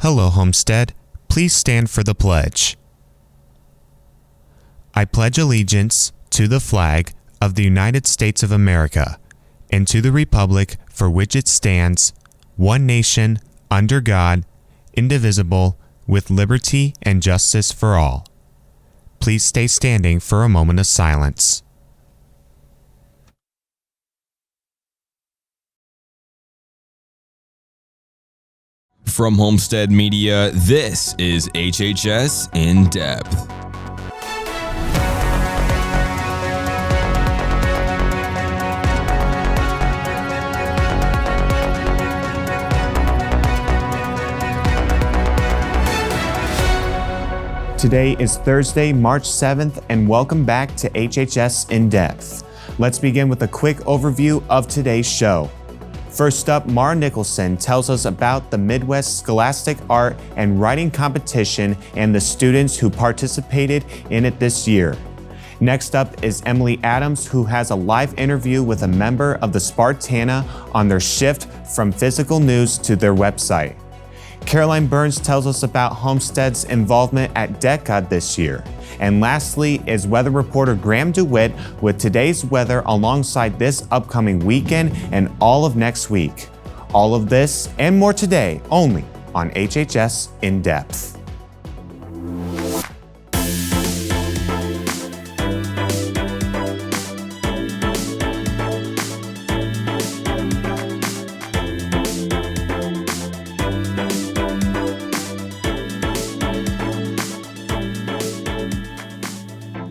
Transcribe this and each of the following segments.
Hello, Homestead. Please stand for the pledge. I pledge allegiance to the flag of the United States of America and to the republic for which it stands, one nation, under God, indivisible, with liberty and justice for all. Please stay standing for a moment of silence. From Homestead Media, this is HHS In Depth. Today is Thursday, March 7th, and welcome back to HHS In Depth. Let's begin with a quick overview of today's show. First up, Mara Nicholson tells us about the Midwest Scholastic Art and Writing Competition and the students who participated in it this year. Next up is Emily Adams, who has a live interview with a member of the Spartana on their shift from physical news to their website. Caroline Burns tells us about Homestead's involvement at DECA this year. And lastly is weather reporter Graham DeWitt with today's weather alongside this upcoming weekend and all of next week. All of this and more today only on HHS In Depth.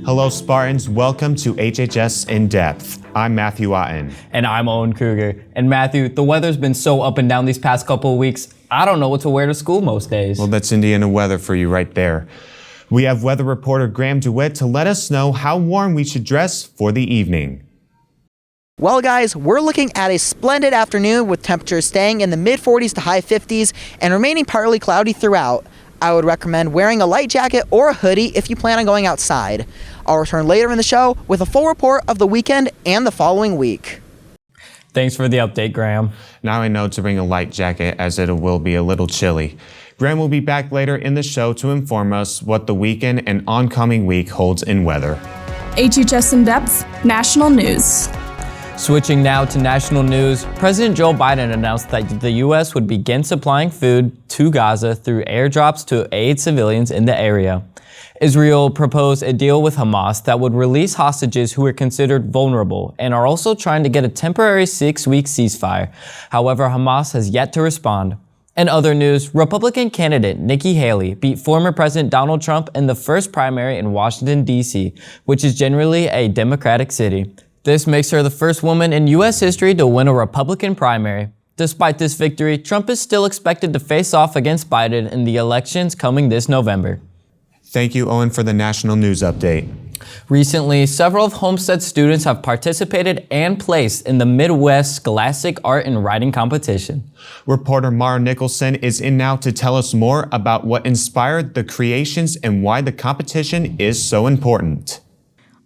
Hello, Spartans. Welcome to HHS In Depth. I'm Matthew Otten. And I'm Owen Kruger. And Matthew, the weather's been so up and down these past couple of weeks, I don't know what to wear to school most days. Well, that's Indiana weather for you right there. We have weather reporter Graham DeWitt to let us know how warm we should dress for the evening. Well, guys, we're looking at a splendid afternoon with temperatures staying in the mid-40s to high 50s and remaining partly cloudy throughout. I would recommend wearing a light jacket or a hoodie if you plan on going outside. I'll return later in the show with a full report of the weekend and the following week. Thanks for the update, Graham. Now I know to bring a light jacket as it will be a little chilly. Graham will be back later in the show to inform us what the weekend and oncoming week holds in weather. HHS In Depth, National News. Switching now to national news, President Joe Biden announced that the U.S. would begin supplying food to Gaza through airdrops to aid civilians in the area. Israel proposed a deal with Hamas that would release hostages who are considered vulnerable and are also trying to get a temporary 6-week ceasefire. However, Hamas has yet to respond. In other news, Republican candidate Nikki Haley beat former President Donald Trump in the first primary in Washington, D.C., which is generally a Democratic city. This makes her the first woman in U.S. history to win a Republican primary. Despite this victory, Trump is still expected to face off against Biden in the elections coming this November. Thank you, Owen, for the national news update. Recently, several of Homestead students have participated and placed in the Midwest Scholastic Art and Writing Competition. Reporter Mara Nicholson is in now to tell us more about what inspired the creations and why the competition is so important.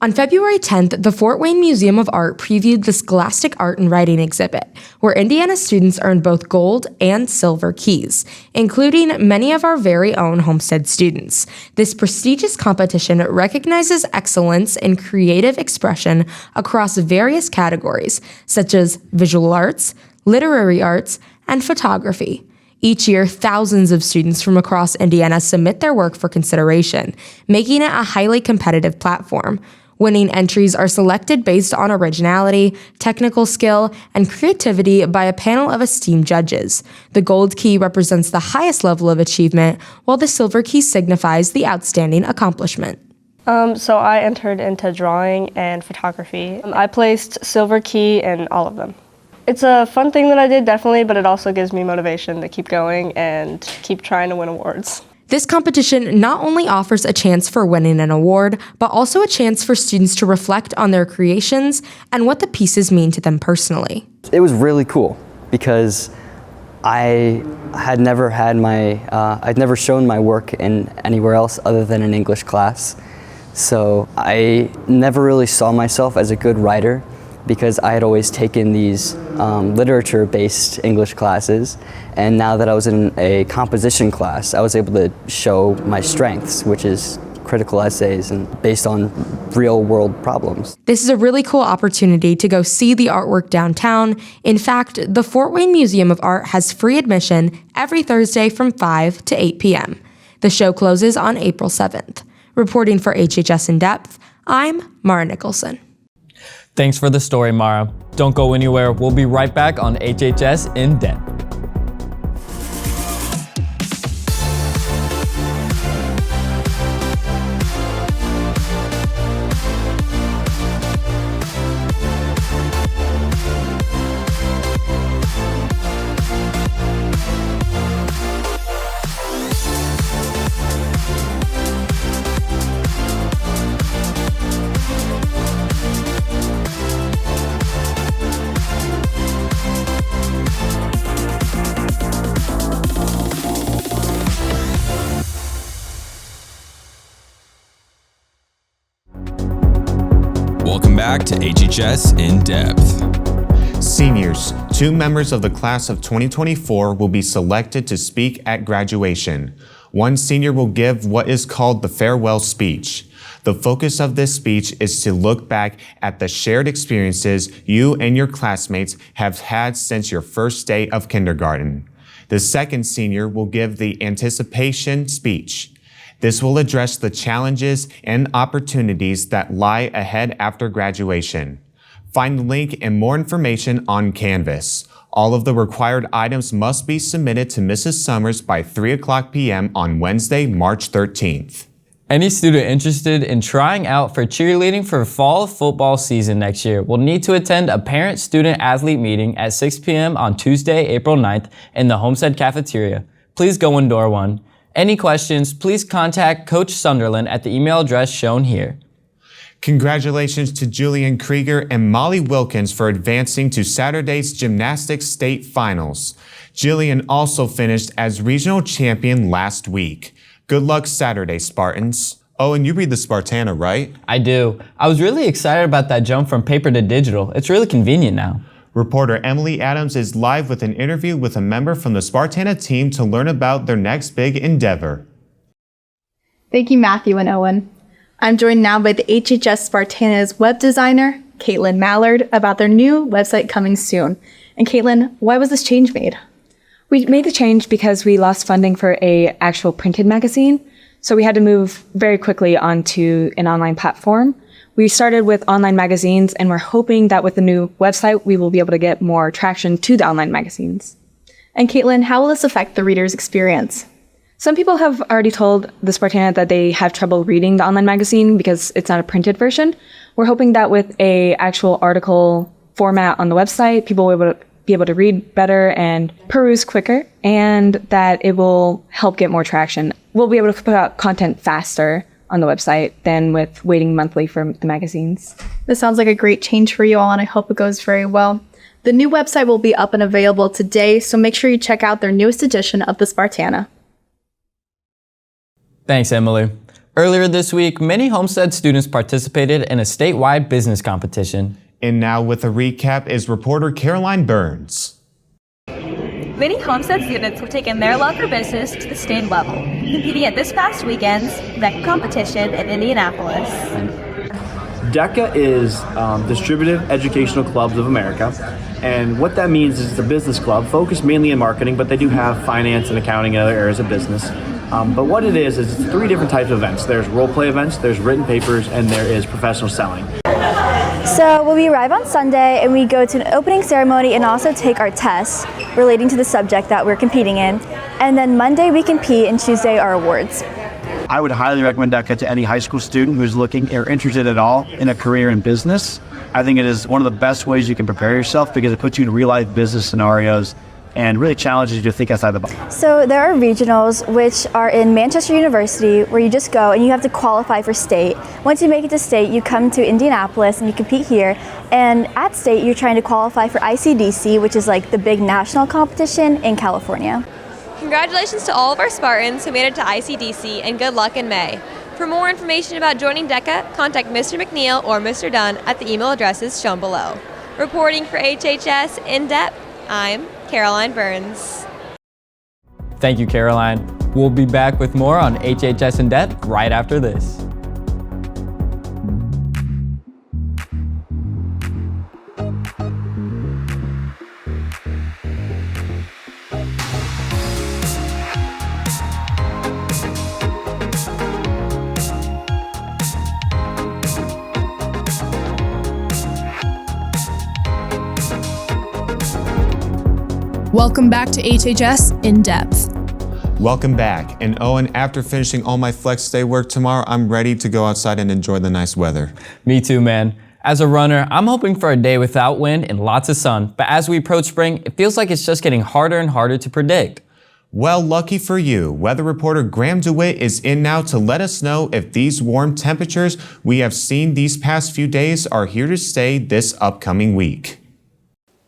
On February 10th, the Fort Wayne Museum of Art previewed the Scholastic Art and Writing exhibit, where Indiana students earned both gold and silver keys, including many of our very own Homestead students. This prestigious competition recognizes excellence in creative expression across various categories, such as visual arts, literary arts, and photography. Each year, thousands of students from across Indiana submit their work for consideration, making it a highly competitive platform. Winning entries are selected based on originality, technical skill, and creativity by a panel of esteemed judges. The gold key represents the highest level of achievement, while the silver key signifies the outstanding accomplishment. So I entered into drawing and photography. I placed silver key in all of them. It's a fun thing that I did, definitely, but it also gives me motivation to keep going and keep trying to win awards. This competition not only offers a chance for winning an award, but also a chance for students to reflect on their creations and what the pieces mean to them personally. It was really cool because I had never I'd never shown my work in anywhere else other than an English class. So I never really saw myself as a good writer because I had always taken these literature-based English classes, and now that I was in a composition class, I was able to show my strengths, which is critical essays and based on real-world problems. This is a really cool opportunity to go see the artwork downtown. In fact, the Fort Wayne Museum of Art has free admission every Thursday from 5 to 8 p.m. The show closes on April 7th. Reporting for HHS In Depth, I'm Mara Nicholson. Thanks for the story, Mara. Don't go anywhere. We'll be right back on HHS In Depth. Welcome back to HHS In Depth. Seniors, 2 members of the class of 2024 will be selected to speak at graduation. One senior will give what is called the farewell speech. The focus of this speech is to look back at the shared experiences you and your classmates have had since your first day of kindergarten. The second senior will give the anticipation speech. This will address the challenges and opportunities that lie ahead after graduation. Find the link and more information on Canvas. All of the required items must be submitted to Mrs. Summers by 3:00 p.m. on Wednesday, March 13th. Any student interested in trying out for cheerleading for fall football season next year will need to attend a parent-student-athlete meeting at 6 p.m. on Tuesday, April 9th in the Homestead cafeteria. Please go in door 1. Any questions, please contact Coach Sunderland at the email address shown here. Congratulations to Julian Krieger and Molly Wilkins for advancing to Saturday's gymnastics state finals. Jillian also finished as regional champion last week. Good luck Saturday, Spartans. Oh, and you read the Spartana, right? I do. I was really excited about that jump from paper to digital. It's really convenient now. Reporter Emily Adams is live with an interview with a member from the Spartana team to learn about their next big endeavor. Thank you, Matthew and Owen. I'm joined now by the HHS Spartana's web designer, Caitlin Mallard, about their new website coming soon. And Caitlin, why was this change made? We made the change because we lost funding for an actual printed magazine, so we had to move very quickly onto an online platform. We started with online magazines, and we're hoping that with the new website, we will be able to get more traction to the online magazines. And Caitlin, how will this affect the reader's experience? Some people have already told the Spartana that they have trouble reading the online magazine because it's not a printed version. We're hoping that with a actual article format on the website, people will be able to read better and peruse quicker, and that it will help get more traction. We'll be able to put out content faster on the website than with waiting monthly for the magazines. This sounds like a great change for you all, and I hope it goes very well. The new website will be up and available today, so make sure you check out their newest edition of the Spartana. Thanks, Emily. Earlier this week, many Homestead students participated in a statewide business competition. And now with a recap is reporter Caroline Burns. Many Homestead students have taken their love for business to the state level, competing at this past weekend's VEC competition in Indianapolis. DECA is Distributive Educational Clubs of America, and what that means is it's a business club focused mainly on marketing, but they do have finance and accounting and other areas of business. But what it is it's 3 different types of events. There's role play events, there's written papers, and there is professional selling. So we arrive on Sunday and we go to an opening ceremony and also take our tests relating to the subject that we're competing in. And then Monday we compete and Tuesday our awards. I would highly recommend DECA to any high school student who's looking or interested at all in a career in business. I think it is one of the best ways you can prepare yourself because it puts you in real life business scenarios and really challenges you to think outside the box. So there are regionals, which are in Manchester University, where you just go and you have to qualify for state. Once you make it to state, you come to Indianapolis and you compete here. And at state, you're trying to qualify for ICDC, which is like the big national competition in California. Congratulations to all of our Spartans who made it to ICDC, and good luck in May. For more information about joining DECA, contact Mr. McNeil or Mr. Dunn at the email addresses shown below. Reporting for HHS In Depth, I'm Caroline Burns. Thank you, Caroline. We'll be back with more on HHS In Depth right after this. Welcome back to HHS In Depth. Welcome back. And Owen, after finishing all my flex day work tomorrow, I'm ready to go outside and enjoy the nice weather. Me too, man. As a runner, I'm hoping for a day without wind and lots of sun. But as we approach spring, it feels like it's just getting harder and harder to predict. Well, lucky for you, weather reporter Graham DeWitt is in now to let us know if these warm temperatures we have seen these past few days are here to stay this upcoming week.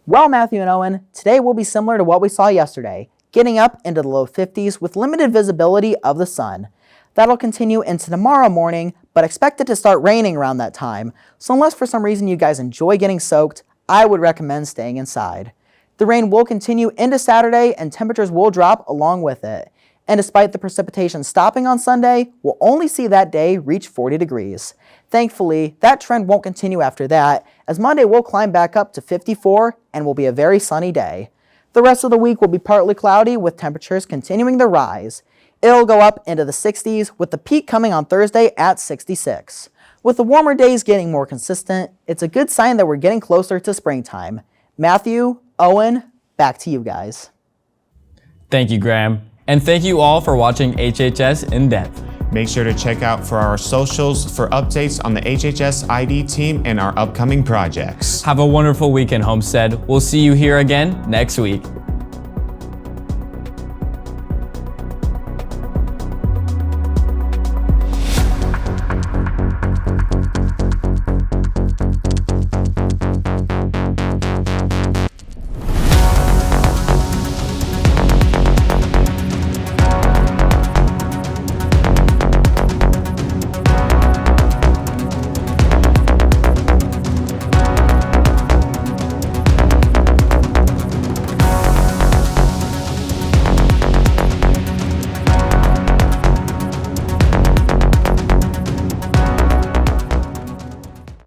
Well, Matthew and Owen, today will be similar to what we saw yesterday, getting up into the low 50s with limited visibility of the sun. That'll continue into tomorrow morning, but expect it to start raining around that time, so unless for some reason you guys enjoy getting soaked, I would recommend staying inside. The rain will continue into Saturday and temperatures will drop along with it. And despite the precipitation stopping on Sunday, we'll only see that day reach 40 degrees. Thankfully, that trend won't continue after that, as Monday will climb back up to 54 and will be a very sunny day. The rest of the week will be partly cloudy with temperatures continuing to rise. It'll go up into the 60s with the peak coming on Thursday at 66. With the warmer days getting more consistent, it's a good sign that we're getting closer to springtime. Matthew, Owen, back to you guys. Thank you, Graham. And thank you all for watching HHS In Depth. Make sure to check out for our socials for updates on the HHS ID team and our upcoming projects. Have a wonderful weekend, Homestead. We'll see you here again next week.